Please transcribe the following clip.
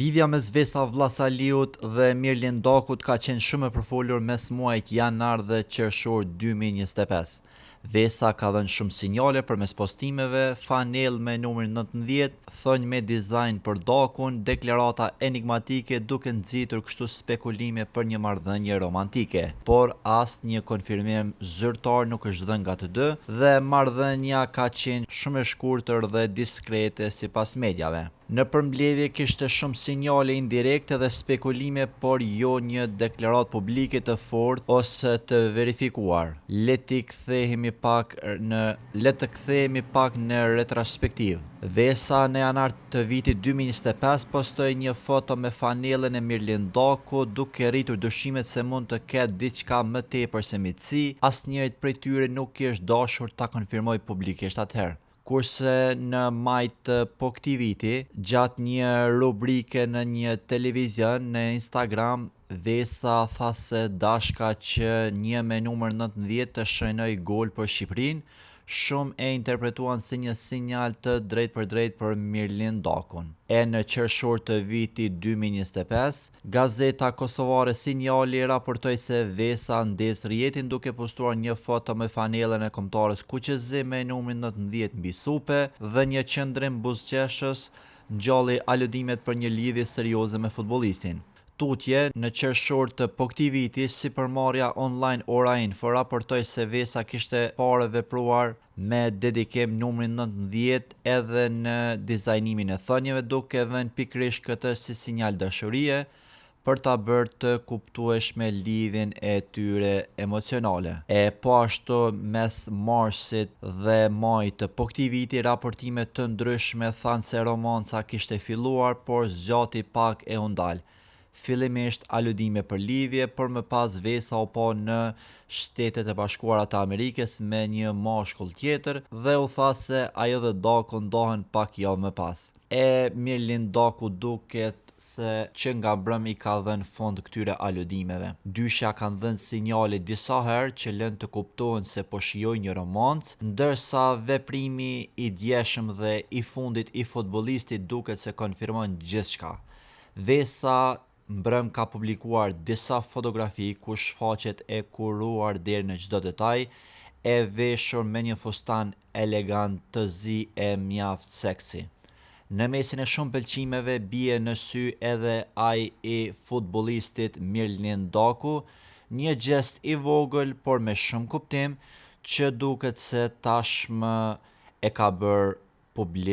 Lidhja mes Vesa Vllasaliut dhe Mirlin Dokut ka qenë shumë e përfolur mes muajit janar dhe qershor 2025. Vesa ka dhënë shumë sinjale përmes postimeve, fanell me numrin 19, thonjë me dizajn për Dokun, deklarata enigmatike duke nxitur kështu spekulime për një marrëdhënie romantike, por asnjë konfirmim zyrtar nuk është dhënë nga të dy dhe marrëdhënia ka qenë shumë e shkurtër dhe diskrete sipas mediave. Në përmbledhje kishte shumë sinjale indirekte dhe spekulime, por jo një deklaratë publike të fortë ose të verifikuar. Le të kthehemi pak në retrospektiv. Vesa në janar të vitit 2025 postoi një foto me fanellën e Mirlin Dokut, duke rritur dyshimet se mund të ketë diçka më tepër se miqësi. Asnjëri prej tyre nuk i është dashur ta konfirmojë publikisht atëherë. Kurse në maj të këtij viti, gjatë një rubrike në një televizion në Instagram, Vesa tha se dashka që një me numër 19 të shënoi gol për Shqipërinë, shumë e interpretuan si një sinjal të drejtë për Mirlin Dokun. E në qershor të vitit 2025, gazeta kosovare Sinjali raportoi se Vesa ndes rrjetin duke postuar një foto me fanellën e kombëtares Kuqezi me numrin 19 mbi supe dhe një qendrim buzëqeshës, ngjalli aludimet për një lidhje serioze me futbollistin. Tutje, në qershor të këtij viti, sipërmarrja online Ora Info raportoi se Vesa kishte parë vepruar me dedikim numrin 19 edhe në dizajnimin e thënieve, duke dhënë pikërisht këtë si sinjal dashurie për ta bërë të kuptueshme lidhjen e tyre emocionale. E po ashtu mes marsit dhe majit të këtij viti, raportime të ndryshme thanë se romanca kishte filluar, por zgjati pak e u ndal. Fillimisht aludime për lidhje, por më pas Vesa u pa në Shtetet e Bashkuara të Amerikës me një mashkull tjetër dhe u tha se ajo dhe Doku ndohen pak javë më pas. Mirlin Doku duket se që nga brëm i ka dhënë fund këtyre aludimeve. Dyshja kanë dhënë sinjale disa herë që lënë të kuptohen se po shijojnë një romancë, ndërsa veprimi i djeshëm dhe i fundit i futbollistit duket se konfirmon gjithçka. Vesa mbrëm ka publikuar disa fotografi ku shfaqet e kuruar deri në çdo detaj, e veshur me një fustan elegant të zi e mjaft seksi. Në mesin e shumë pëlqimeve bie në sy edhe ai i futbollistit Mirlin Doku, një gest i vogël por me shumë kuptim që duket se tashmë e ka bërë publik.